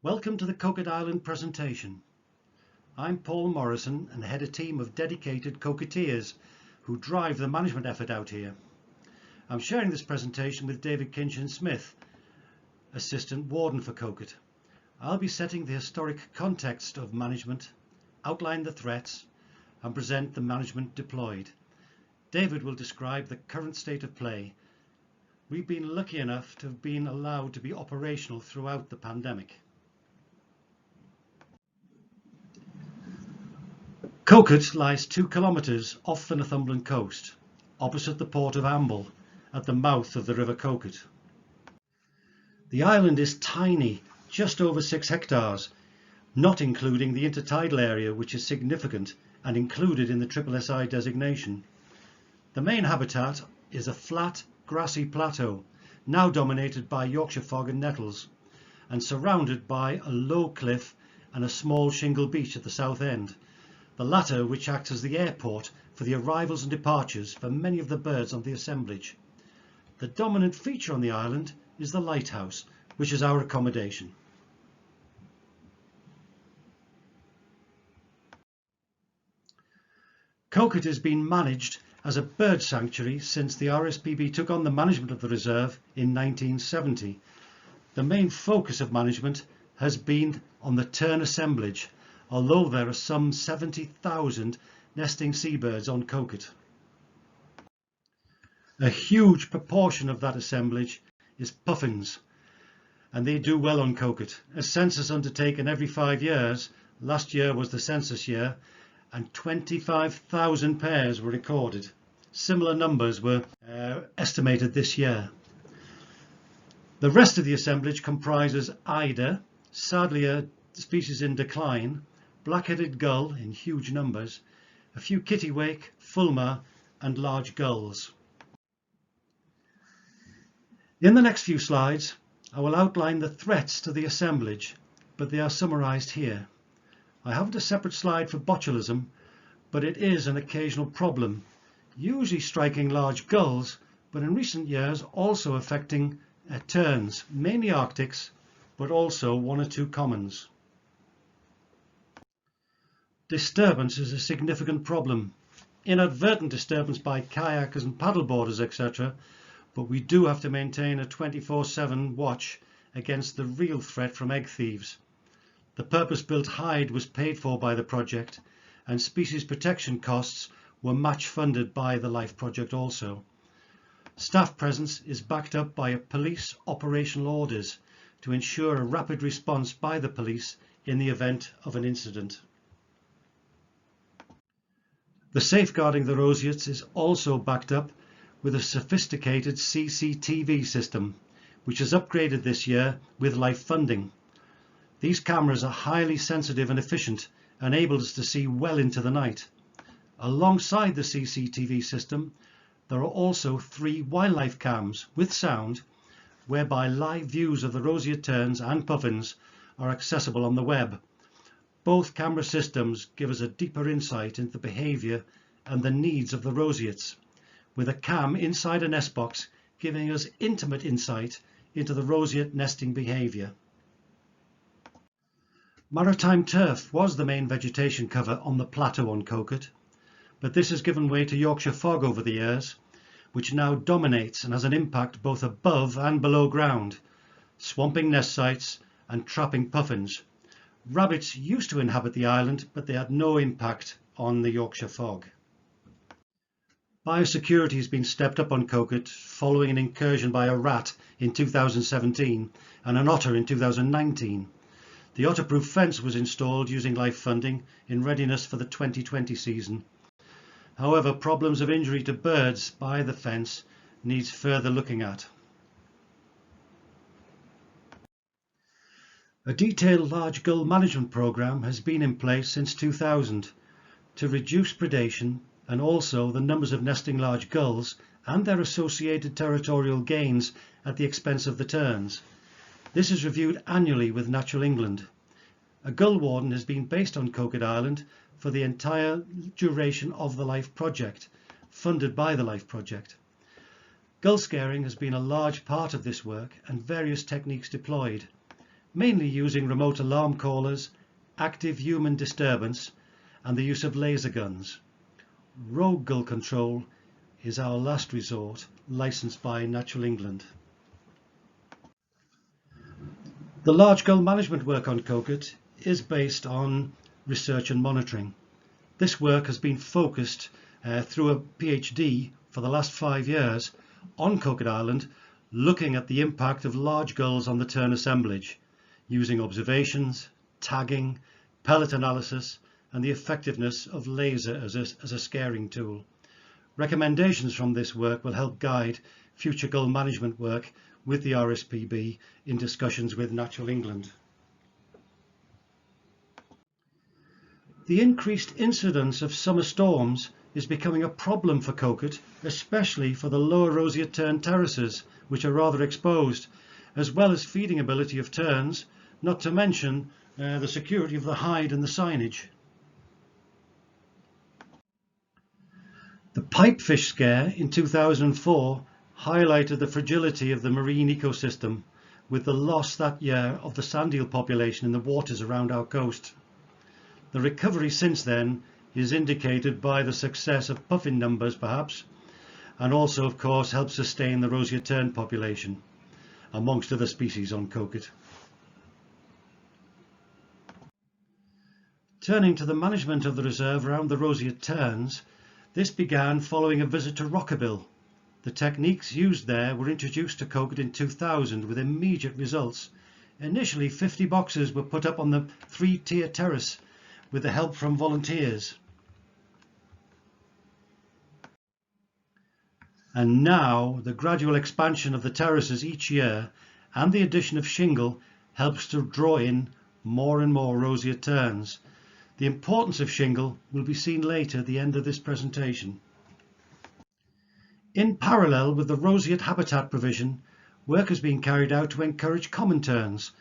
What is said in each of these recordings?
Welcome to the Coquet Island presentation. I'm Paul Morrison and head a team of dedicated coqueteers who drive the management effort out here. I'm sharing this presentation with David Kinchin-Smith, Assistant Warden for Coquet. I'll be setting the historic context of management, outline the threats and present the management deployed. David will describe the current state of play. We've been lucky enough to have been allowed to be operational throughout the pandemic. Coquet lies 2 kilometres off the Northumberland coast, opposite the port of Amble, at the mouth of the River Coquet. The island is tiny, just over 6 hectares, not including the intertidal area, which is significant and included in the SSI designation. The main habitat is a flat, grassy plateau, now dominated by Yorkshire fog and nettles, and surrounded by a low cliff and a small shingle beach at the south end, the latter which acts as the airport for the arrivals and departures for many of the birds on the assemblage. The dominant feature on the island is the lighthouse, which is our accommodation. Coquet has been managed as a bird sanctuary since the RSPB took on the management of the reserve in 1970. The main focus of management has been on the tern assemblage, although there are some 70,000 nesting seabirds on Coquet. A huge proportion of that assemblage is puffins, and they do well on Coquet. A census undertaken every 5 years, last year was the census year, and 25,000 pairs were recorded. Similar numbers were estimated this year. The rest of the assemblage comprises eider, sadly a species in decline, black-headed gull in huge numbers, a few kittiwake, fulmar and large gulls. In the next few slides I will outline the threats to the assemblage, but they are summarised here. I haven't a separate slide for botulism, but it is an occasional problem, usually striking large gulls, but in recent years also affecting terns, mainly arctics, but also 1 or 2 commons. Disturbance is a significant problem. Inadvertent disturbance by kayakers and paddleboarders, etc., but we do have to maintain a 24/7 watch against the real threat from egg thieves. The purpose-built hide was paid for by the project, and species protection costs were match funded by the LIFE project also. Staff presence is backed up by police operational orders to ensure a rapid response by the police in the event of an incident. The safeguarding the roseates is also backed up with a sophisticated CCTV system, which is upgraded this year with LIFE funding. These cameras are highly sensitive and efficient, and able us to see well into the night. Alongside the CCTV system, there are also 3 wildlife cams with sound, whereby live views of the roseate terns and puffins are accessible on the web. Both camera systems give us a deeper insight into the behaviour and the needs of the roseates, with a cam inside a nest box giving us intimate insight into the roseate nesting behaviour. Maritime turf was the main vegetation cover on the plateau on Coquet, but this has given way to Yorkshire fog over the years, which now dominates and has an impact both above and below ground, swamping nest sites and trapping puffins. Rabbits used to inhabit the island, but they had no impact on the Yorkshire fog. Biosecurity has been stepped up on Coquet following an incursion by a rat in 2017 and an otter in 2019. The otterproof fence was installed using LIFE funding in readiness for the 2020 season. However, problems of injury to birds by the fence needs further looking at. A detailed large gull management programme has been in place since 2000 to reduce predation and also the numbers of nesting large gulls and their associated territorial gains at the expense of the terns. This is reviewed annually with Natural England. A gull warden has been based on Coquet Island for the entire duration of the LIFE project, funded by the LIFE project. Gull scaring has been a large part of this work and various techniques deployed. mainly using remote alarm callers, active human disturbance and the use of laser guns. Rogue gull control is our last resort, licensed by Natural England. The large gull management work on Coquet is based on research and monitoring. This work has been focused through a PhD for the last 5 years on Coquet Island, looking at the impact of large gulls on the tern assemblage, using observations, tagging, pellet analysis and the effectiveness of laser as a scaring tool. Recommendations from this work will help guide future gull management work with the RSPB in discussions with Natural England. The increased incidence of summer storms is becoming a problem for Coquet, especially for the lower roseate tern terraces, which are rather exposed, as well as feeding ability of terns, not to mention the security of the hide and the signage. The pipefish scare in 2004 highlighted the fragility of the marine ecosystem, with the loss that year of the sand eel population in the waters around our coast. The recovery since then is indicated by the success of puffin numbers perhaps, and also of course helps sustain the roseate tern population, amongst other species on Coquet. Turning to the management of the reserve around the roseate terns, this began following a visit to Rockabill. The techniques used there were introduced to Coquet in 2000 with immediate results. Initially 50 boxes were put up on the 3-tier terrace with the help from volunteers. And now the gradual expansion of the terraces each year and the addition of shingle helps to draw in more and more roseate terns. The importance of shingle will be seen later at the end of this presentation. In parallel with the roseate habitat provision, work has been carried out to encourage common terns,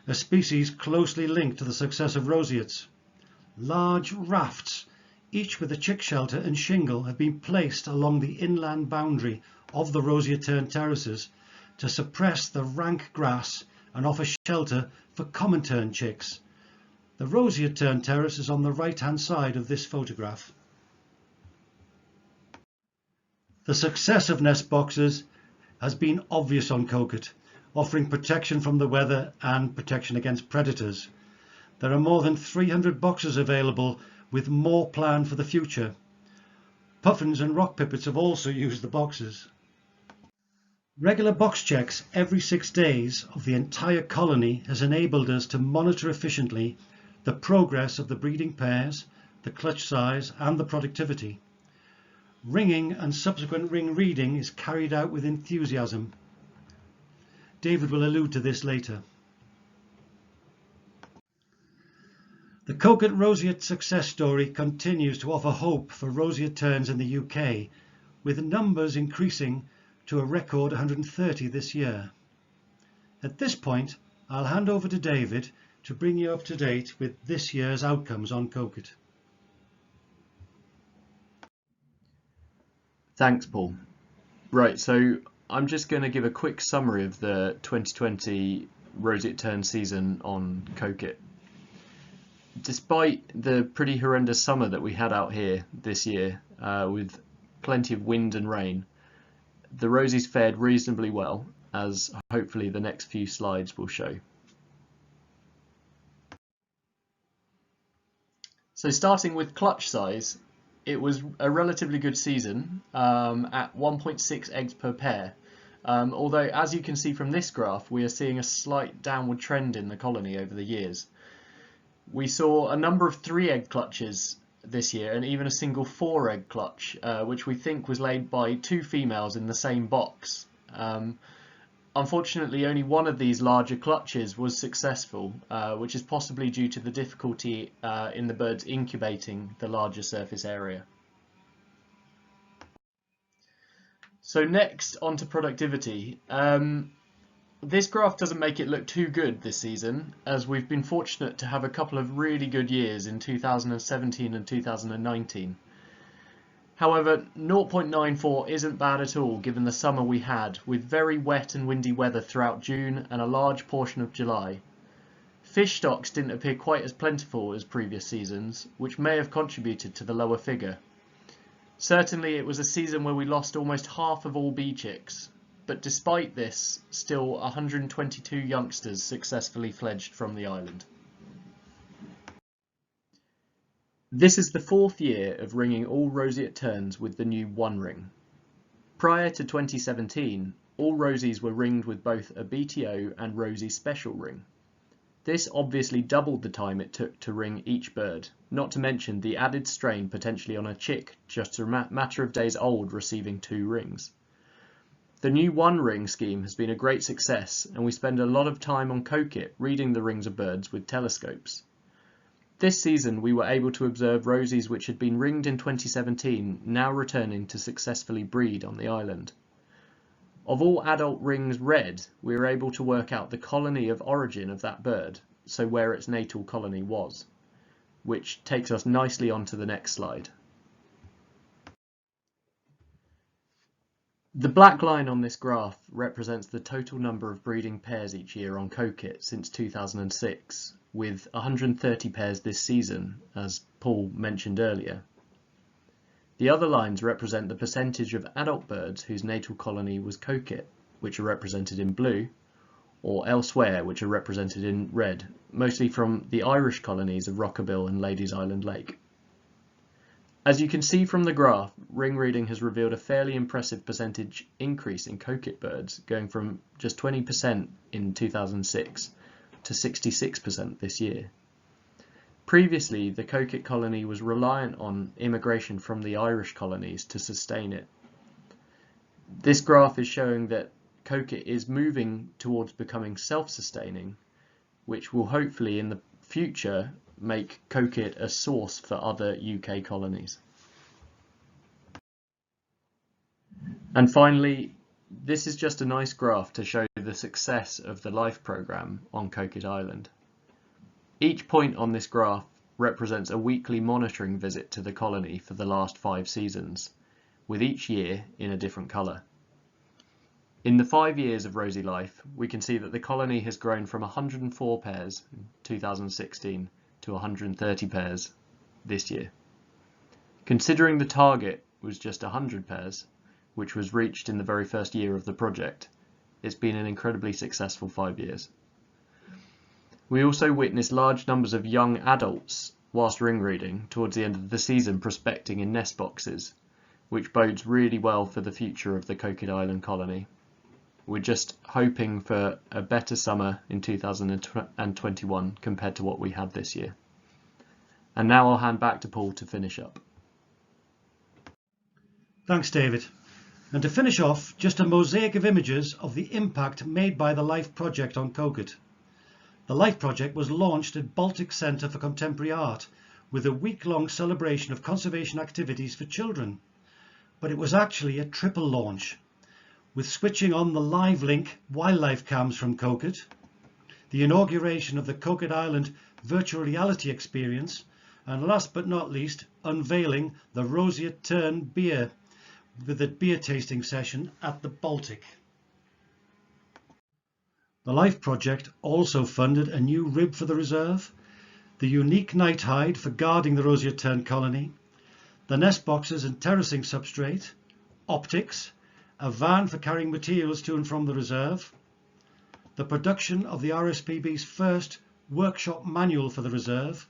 a species closely linked to the success of roseates. Large rafts, each with a chick shelter and shingle, have been placed along the inland boundary of the roseate tern terraces to suppress the rank grass and offer shelter for common tern chicks. The roseate tern terrace is on the right-hand side of this photograph. The success of nest boxes has been obvious on Coquet, offering protection from the weather and protection against predators. There are more than 300 boxes available, with more planned for the future. Puffins and rock pipits have also used the boxes. Regular box checks every 6 days of the entire colony has enabled us to monitor efficiently the progress of the breeding pairs, the clutch size and the productivity. Ringing and subsequent ring reading is carried out with enthusiasm. David will allude to this later. The Coquet roseate success story continues to offer hope for roseate terns in the UK, with numbers increasing to a record 130 this year. At this point, I'll hand over to David to bring you up to date with this year's outcomes on Coquet. Thanks, Paul. Right, so I'm just going to give a quick summary of the 2020 roseate tern season on Coquet. Despite the pretty horrendous summer that we had out here this year, with plenty of wind and rain, the rosies fared reasonably well, as hopefully the next few slides will show. So starting with clutch size, it was a relatively good season at 1.6 eggs per pair, although as you can see from this graph, we are seeing a slight downward trend in the colony over the years. We saw a number of 3-egg clutches this year and even a single 4-egg clutch, which we think was laid by 2 females in the same box. Unfortunately, only one of these larger clutches was successful, which is possibly due to the difficulty in the birds incubating the larger surface area. So next, on to productivity. This graph doesn't make it look too good this season, as we've been fortunate to have a couple of really good years in 2017 and 2019. However, 0.94 isn't bad at all given the summer we had, with very wet and windy weather throughout June and a large portion of July. Fish stocks didn't appear quite as plentiful as previous seasons, which may have contributed to the lower figure. Certainly it was a season where we lost almost half of all bee chicks, but despite this, still 122 youngsters successfully fledged from the island. This is the 4th year of ringing all roseate terns with the new one ring. Prior to 2017, all rosies were ringed with both a BTO and rosy special ring. This obviously doubled the time it took to ring each bird, not to mention the added strain potentially on a chick just a matter of days old receiving 2 rings. The new one ring scheme has been a great success, and we spend a lot of time on Coquet reading the rings of birds with telescopes. This season we were able to observe rosies which had been ringed in 2017 now returning to successfully breed on the island. Of all adult rings read, we were able to work out the colony of origin of that bird, so where its natal colony was, which takes us nicely on to the next slide. The black line on this graph represents the total number of breeding pairs each year on Coquet since 2006, with 130 pairs this season, as Paul mentioned earlier. The other lines represent the percentage of adult birds whose natal colony was Coquet, which are represented in blue, or elsewhere, which are represented in red, mostly from the Irish colonies of Rockabill and Ladies Island Lake. As you can see from the graph, ring reading has revealed a fairly impressive percentage increase in Coquet birds, going from just 20% in 2006 to 66% this year. Previously, the Coquet colony was reliant on immigration from the Irish colonies to sustain it. This graph is showing that Coquet is moving towards becoming self-sustaining, which will hopefully in the future make Coquet a source for other UK colonies. And finally, this is just a nice graph to show the success of the LIFE programme on Coquet Island. Each point on this graph represents a weekly monitoring visit to the colony for the last 5 seasons, with each year in a different colour. In the 5 years of Rosy Life, we can see that the colony has grown from 104 pairs in 2016 to 130 pairs this year. Considering the target was just 100 pairs, which was reached in the very first year of the project, it's been an incredibly successful 5 years. We also witnessed large numbers of young adults whilst ring reading towards the end of the season prospecting in nest boxes, which bodes really well for the future of the Coquet Island colony. We're just hoping for a better summer in 2021 compared to what we had this year. And now I'll hand back to Paul to finish up. Thanks, David. And to finish off, just a mosaic of images of the impact made by the LIFE project on Coquet. The LIFE project was launched at Baltic Centre for Contemporary Art with a week-long celebration of conservation activities for children. But it was actually a triple launch, with switching on the live link wildlife cams from Coquet, the inauguration of the Coquet Island virtual reality experience, and last but not least, unveiling the Roseate Tern beer with a beer tasting session at the Baltic. The LIFE project also funded a new rib for the reserve, the unique night hide for guarding the Roseate Tern colony, the nest boxes and terracing substrate, optics, a van for carrying materials to and from the reserve, the production of the RSPB's first workshop manual for the reserve,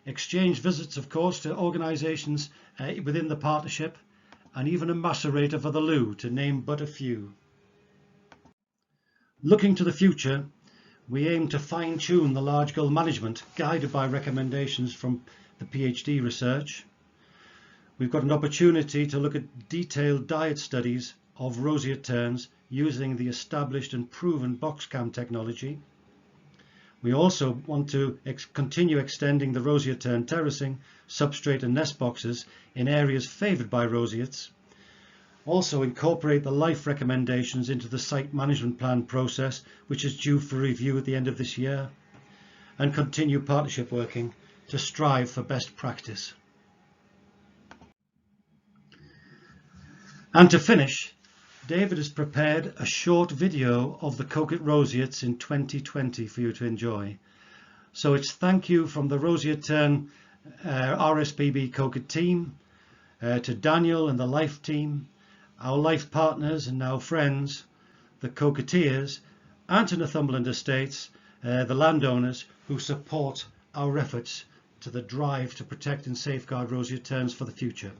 exchange visits of course to organisations within the partnership, and even a macerator for the loo, to name but a few. Looking to the future, we aim to fine-tune the large gull management guided by recommendations from the PhD research. We've got an opportunity to look at detailed diet studies of roseate terns using the established and proven boxcam technology. We also want to continue extending the roseate tern terracing, substrate and nest boxes in areas favoured by roseates. Also incorporate the LIFE recommendations into the site management plan process, which is due for review at the end of this year, and continue partnership working to strive for best practice. And to finish, David has prepared a short video of the Coquet roseates in 2020 for you to enjoy. So it's thank you from the Roseate Tern RSPB Coquet team, to Daniel and the Life team, our life partners and now friends, the Coqueteers, and to Northumberland Estates, the landowners who support our efforts to the drive to protect and safeguard roseate terns for the future.